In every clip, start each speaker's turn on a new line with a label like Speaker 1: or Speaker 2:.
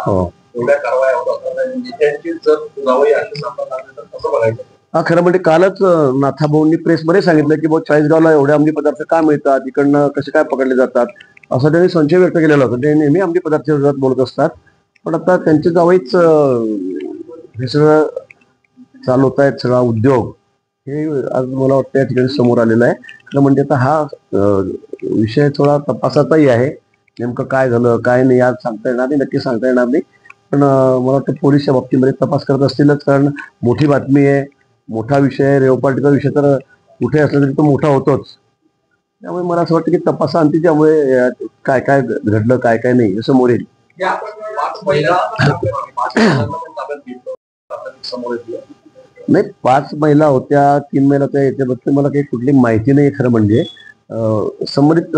Speaker 1: हो. हा खरं म्हणजे कालच नाथाभाऊंनी प्रेसमध्ये सांगितलं की बाबा चाळीसगावला एवढे अंमली पदार्थ का मिळतात, इकडनं कसे काय पकडले जातात, असं त्यांनी संशय व्यक्त केलेला होता. ते नेहमी अंमली पदार्थाच्या विरोधात बोलत असतात. पण आता त्यांचे जावईच हे सगळं चालवत आहेत, सगळा उद्योग हे आज मला वाटतं या ठिकाणी समोर आलेला आहे. खरं म्हणजे आता हा विषय थोडा तपासाचाही आहे. नेमकं काय झालं काय नाही आज सांगता येणार नाही, नक्की सांगता येणार नाही. पण मला वाटतं पोलीस या बाबतीमध्ये तपास करत असतीलच, कारण मोठी बातमी आहे, मोठा विषय आहे. रेवपाटीचा विषय तर कुठे असला तरी तो मोठा होतोच. त्यामुळे मला असं वाटतं की तपासाअंती त्यामुळे काय काय घडलं काय काय नाही हे समोर येईल. नाही 5 महिला होत्या, 3 महिला होत्या, याच्याबद्दल मला काही कुठली माहिती नाही. खरं म्हणजे संबंधित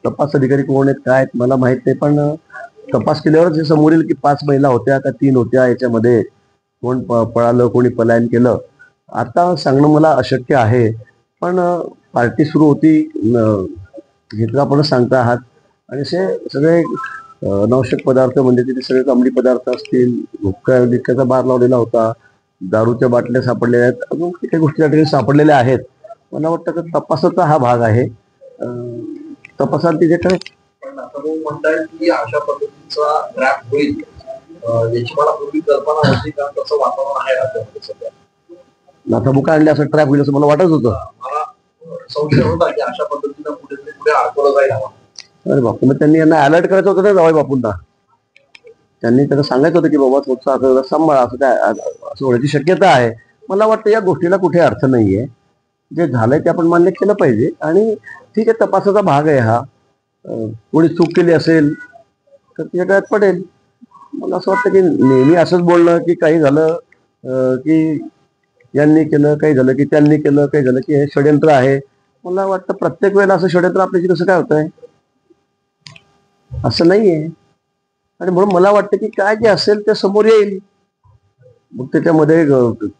Speaker 1: तपास अधिकारी कोण आहेत काय मला माहित नाही. पण तपास केल्यावरच हे समोर येईल की 5 महिला होत्या का 3 होत्या, याच्यामध्ये कोण पळालं कोणी पलायन केलं आता सांगणं मला अशक्य आहे. पण पार्टी सुरू होती घेतला आपण सांगता आहात आणि असे सगळे अनावश्यक पदार्थ म्हणजे तिथे सगळे अंमली पदार्थ असतील, हुक्क्याचा बार लावलेला होता, दारूच्या बाटल्या सापडलेल्या आहेत, अजून काही गोष्टी त्या ठिकाणी सापडलेल्या आहेत. मला वाटतं की तपासाचा हा भाग आहे. तपासात तिथे काय म्हणताय की अशा पद्धतीचा ट्रॅप होईल याची मला पूर्वी कल्पना होती का, तसं वातावरण आहे राज्यामध्ये सध्या. नाथाबुका आणले असं ट्रॅप होईल असं मला वाटत होतं. मला संशय होता की अशा पद्धतीनं पुढे अडकवलं जाईल. अरे बापू, मग त्यांनी यांना अलर्ट करायचं होतं ना जावई बापूंना. त्यांनी त्यांना सांगायचं होतं की बाबा थोडंसं असं सांभाळा, असं काय असं होण्याची शक्यता आहे. मला वाटतं या गोष्टीला कुठे अर्थ नाहीये. जे झालंय ते आपण मान्य केलं पाहिजे आणि ठीक आहे तपासाचा भाग आहे हा. कोणी चूक केली असेल तर तिच्या गळ्यात पडेल. मला असं वाटतं की नेहमी असंच बोलणं की काही झालं की यांनी केलं, काही झालं की त्यांनी केलं, काही झालं की हे षडयंत्र आहे. मला वाटतं प्रत्येक वेळेला असं षडयंत्र आपल्याशी कसं काय होतंय, असं नाहीये. आणि म्हणून मला वाटतं की काय जे असेल ते समोर येईल. मग त्याच्यामध्ये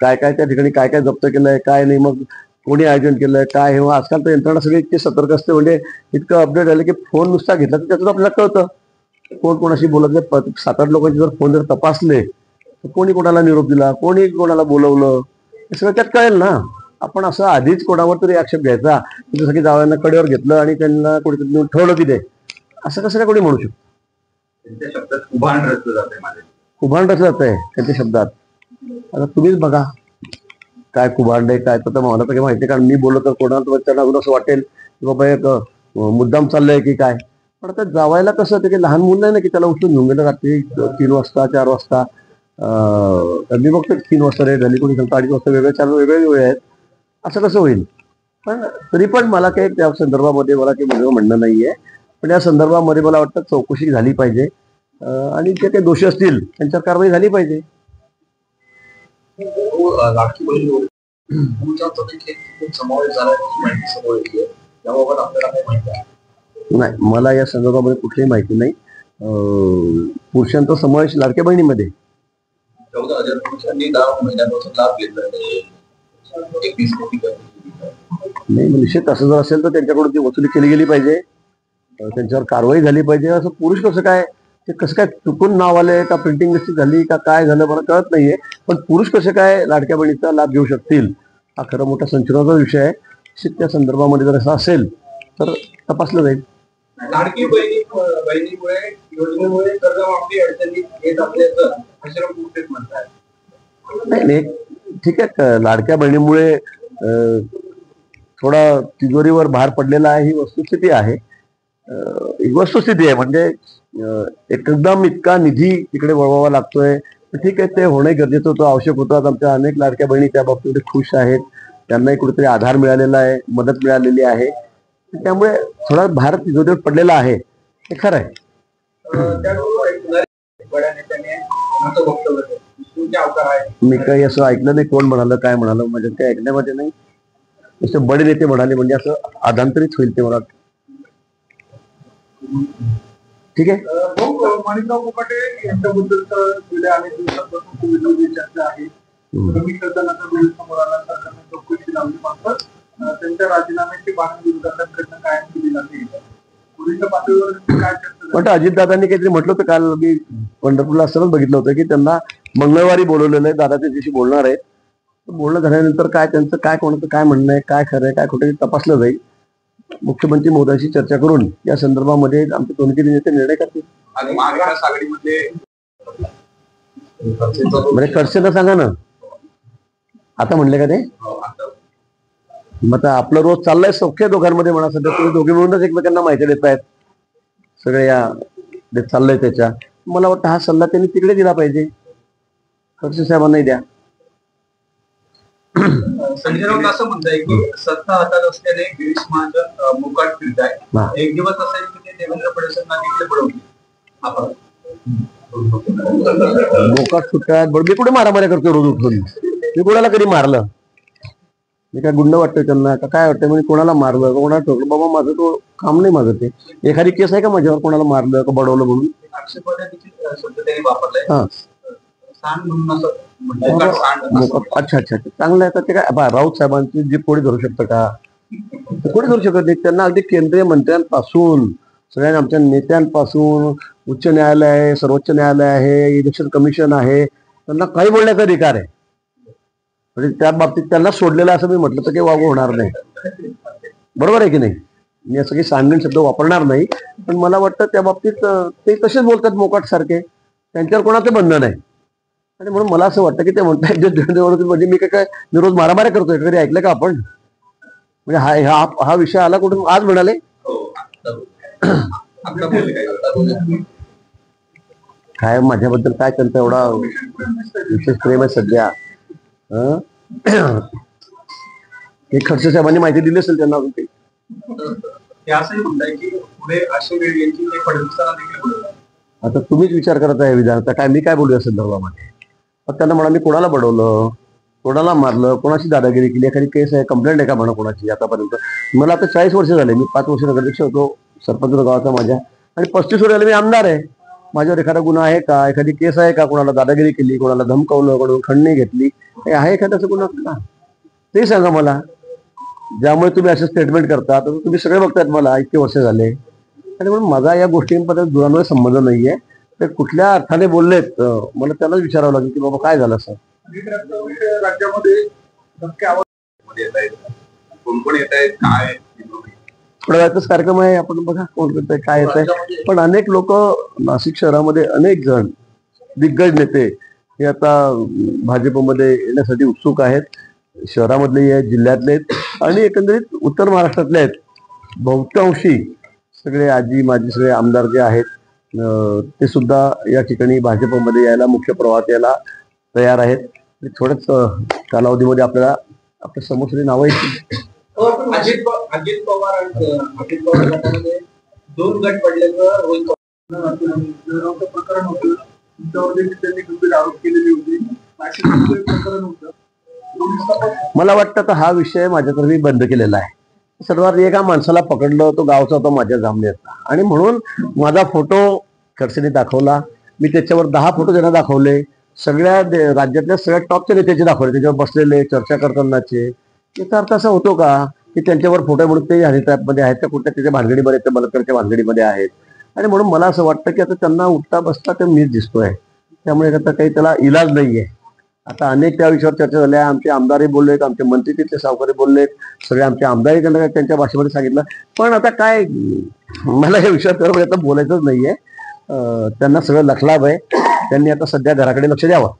Speaker 1: काय काय त्या ठिकाणी काय काय जप्त केलंय काय नाही, मग कोणी आयोजन केलंय काय हे. आजकाल तर यंत्रणा सगळी इतकी सतर्क असते, म्हणजे इतकं अपडेट झालं की फोन नुसता घेतला तर त्यातून आपल्याला कळतं कोण कोणाशी बोलत नाही. 7-8 लोकांचे जर फोन जर तपासले तर कोणी कोणाला निरोप दिला, कोणी कोणाला बोलवलं, हे सगळं त्यात कळेल ना. आपण असं आधीच कोणावर तरी आक्षेप घ्यायचा, जसं की जावयांना कडेवर घेतलं आणि त्यांना कुठेतरी नेऊन ठेवलं की ते असं कसं काय कोणी म्हणू शकतो. त्यांच्या शब्दात कुभांड रचलं जात आहे, कुभांड रचलं जात आहे त्यांच्या शब्दात. आता तुम्हीच बघा काय कुभांड आहे काय. तर मला तर काही माहिती, कारण मी बोललो तर कोणाला त्यांना अजून असं वाटेल की बाबा एक मुद्दाम चाललंय की काय. पण आता जावायला कसं होतं की लहान मुलं नाही ना की त्याला उचलून घेऊन गेलं रात्री 3 वाजता 4 वाजता. मी बघतो 3 वाजता रेट झाली, कोणी सांगतो 2:30 वाजता, वेगळे 4 वेगळे वेळ आहेत. असं कसं होईल. पण तरी पण मला काही त्या संदर्भामध्ये मला काही वेगळं म्हणणं नाहीये. पण या संदर्भामध्ये मला वाटतं चौकशी झाली पाहिजे आणि जे काही दोषी असतील त्यांच्यावर कारवाई झाली पाहिजे. लाडकी बहीण समावेश झाला माहिती समोर येते, त्याबाबत आपल्याला काही माहिती आहे? नाही, मला या संदर्भामध्ये कुठलीही माहिती नाही. पुरुषांचा समावेश लाडक्या बहिणीमध्ये 14,000 पुरुषांनी 10 महिन्यापासून लाभ घेतला. नाही, निश्चित असं जर असेल तर त्यांच्याकडून ती वसुली केली गेली पाहिजे, त्यांच्यावर कारवाई झाली पाहिजे. असं पुरुष कसं काय, ते कसं काय चुकून नाव आले का, प्रिंटिंग मिस्टेक झाली का, काय झालं मला कळत नाहीये. पण पुरुष कसे काय लाडक्या बहिणीचा लाभ घेऊ शकतील हा खरं मोठा संशोधनाचा विषय आहे. त्या संदर्भामध्ये जर असं असेल तर तपासलं जाईल. लाडकी बहिणीमुळे योजनेमुळे कर्जमाफी अडचणीत येत असल्याचं आश्रम नुकतेच म्हणतात. नाही, ठीक आहे, लाडक्या बहिणीमुळे थोडा तिजोरीवर भार पडलेला आहे, ही वस्तुस्थिती आहे. वस्तुस्थिती आहे म्हणजे एकदम इतका निधी तिकडे वळवावा लागतोय. ठीक आहे, ते होणे गरजेचं होतं, आवश्यक होतं. आमच्या अनेक लाडक्या बहिणी त्या बाबतीमध्ये खुश आहेत, त्यांनाही कुठेतरी आधार मिळालेला आहे, मदत मिळालेली आहे. त्यामुळे थोडा भार तिजोरीवर पडलेला आहे, हे खरं आहे. मी काही असं ऐकलं नाही कोण म्हणालं काय म्हणालं, म्हणजे ते ऐकण्यामध्ये नाही. नुसते बडे नेते म्हणाले म्हणजे असं आधांतरित होईल ते मला. ठीक आहे. माणिकराव कोकाटे यांच्याबद्दल गेल्या अनेक दिवसांपासून चर्चा आहे. समोर आला सरकारने चौकशी लावली, मात्र त्यांच्या राजीनाम्याची मागणी विरोधात प्रयत्न कायम केली जाते. पण अजितदादांनी काहीतरी म्हटलं होतं काल, मी पंढरपूरला असतानाच बघितलं होतं की त्यांना मंगळवारी बोलवलेलं आहे, दादा त्या दिवशी बोलणार आहे. बोलणं झाल्यानंतर काय त्यांचं काय कोणाचं काय म्हणणं आहे, काय खरं आहे काय खोटं तपासलं जाईल. मुख्यमंत्री मोदयांशी चर्चा करून या संदर्भामध्ये आमचे दोन्ही नेते निर्णय करतील. म्हणजे खडसेंना सांगा ना आता म्हणले का ते. मग आता आपलं रोज चाललंय सौख्य दोघांमध्ये म्हणा, सध्या तुम्ही दोघे मिळूनच एकमेकांना माहिती देत आहेत सगळे या चाललंय त्याच्या. मला वाटतं हा सल्ला त्यांनी तिकडे दिला पाहिजे, खडसे साहेबांनाही द्या.
Speaker 2: संजय राऊत असं म्हणताय की सत्ता हातात असल्याने गिरीश महाजन मोकाट फिरताय. एक दिवस असा आहे की ते देवेंद्र फडणवीसांना तिकडे पडवले.
Speaker 1: मोकाट सुट्ट्यात मी कुठे मारामाऱ्या करतो रोज उठून? मी कोणाला कधी मारलं? मी काय गुंड वाटतोय त्यांना का काय वाटतंय? म्हणजे कोणाला मारलं कोणाला ठोकलं? बाबा माझं तो काम नाही माझं ते. एखादी केस आहे का माझ्यावर कोणाला मारलं का बडवलं म्हणून? हा अच्छा अच्छा चांगलं आहे. ते काय राऊत साहेबांची जी कोणी धरू शकतं का? कोणी धरू शकत नाही. त्यांना अगदी केंद्रीय मंत्र्यांपासून सगळ्या आमच्या नेत्यांपासून उच्च न्यायालय आहे, सर्वोच्च न्यायालय आहे, इलेक्शन कमिशन आहे, त्यांना काही बोलण्याचा अधिकार आहे. म्हणजे त्या बाबतीत त्यांना सोडलेलं असं मी म्हटलं तर काही वागू होणार नाही. बरोबर आहे की नाही? मी असं काही सांगण शब्द वापरणार नाही, पण मला वाटतं त्या बाबतीत ते तसेच बोलतात मोकाट सारखे, त्यांच्यावर कोणाचं बंधन आहे. आणि म्हणून मला असं वाटतं की ते म्हणतात म्हणजे मी काय मी रोज मारामाऱ्या करतोय, कधी ऐकलं का आपण? म्हणजे हा विषय आला कुठून आज म्हणाले? काय माझ्याबद्दल काय त्यांचा एवढा विशेष प्रेम आहे सध्या? एक खडसे साहेबांनी माहिती दिली असेल त्यांना अजून काही. आता तुम्हीच विचार करत आहे विधानाचा, काय मी काय बोलू या संदर्भामध्ये? मग त्यांना म्हणा मी कोणाला बडवलं, कोणाला मारलं, कोणाची दादागिरी केली, एखादी केस आहे, कंप्लेंट आहे का म्हणा कोणाची आतापर्यंत? मला आता 40 वर्ष झाले, मी 5 वर्ष नगराध्यक्ष होतो सरपंच गावाचा माझ्या, आणि 35 वर्षाला मी आमदार आहे. माझ्यावर एखादा गुन्हा आहे का, एखादी केस आहे का, कोणाला दादागिरी केली, कोणाला धमकावलं, कोणाला खंडणी घेतली, आहे एखाद्याचं गुन्हा का? ते सांगा मला. ज्यामुळे तुम्ही असे स्टेटमेंट करता तर तुम्ही सगळे बघतायत मला इतके वर्ष झाले. आणि म्हणून माझा या गोष्टींबद्दल दुरांमध्ये संबंध नाहीये. ते कुठल्या अर्थाने बोललेत मला त्यालाच विचारावं लागेल की बाबा काय झालं असं.
Speaker 2: राज्यामध्ये कोण येत आहेत काय
Speaker 1: थोड्या वेळातच कार्यक्रम आहे, आपण बघा कोण करतंय काय येत आहे. पण अनेक लोक नाशिक शहरामध्ये अनेक जण दिग्गज नेते हे आता भाजपमध्ये येण्यासाठी उत्सुक आहेत. शहरामधले आहेत, जिल्ह्यातले आहेत आणि एकंदरीत उत्तर महाराष्ट्रातले आहेत. बहुतांशी सगळे आजी माजी सगळे आमदार जे आहेत ते सुद्धा या ठिकाणी भाजपमध्ये यायला, मुख्य प्रवाहात यायला तयार आहेत. थोड्याच कालावधीमध्ये आपल्याला आपल्या समोर सगळी नावं येतील.
Speaker 2: अजित पवार गटामध्ये 2 गट पडल्याचं प्रकरण होतं, त्यांनी गंभीर आरोप केलेले होते. प्रकरण होतं.
Speaker 1: मला वाटतं तर हा विषय माझ्याकडे मी बंद केलेला आहे. सर्वात एका माणसाला पकडलं, तो गावचा होता माझ्या जामनेरचा, आणि म्हणून माझा फोटो खडसेने दाखवला. मी त्याच्यावर 10 फोटो त्यांना दाखवले, सगळ्या राज्यातल्या सगळ्या टॉपच्या नेत्याचे दाखवले, त्याच्यावर बसलेले चर्चा करतानाचे. याचा अर्थ असा होतो का की त्यांच्यावर फोटो म्हणून ते हनी ट्रॅपमध्ये आहेत का, कुठल्या त्याच्या भानगडीमध्ये त्या बलात्काराच्या भानगडीमध्ये आहेत. आणि म्हणून मला असं वाटतं की आता त्यांना उठता बसता ते मीच दिसतोय, त्यामुळे आता काही त्याला इलाज नाहीये. आता अनेक त्या विषयावर चर्चा झाल्या, आमचे आमदारही बोललेत, आमचे मंत्री तिथले सावकारी बोललेत, सगळे आमचे आमदारही त्यांना त्यांच्या भाषेमध्ये सांगितलं. पण आता काय मला या विषयावर आता बोलायचंच नाहीये. त्यांना सगळं लखलाभ आहे, त्यांनी आता सध्या घराकडे लक्ष द्यावं.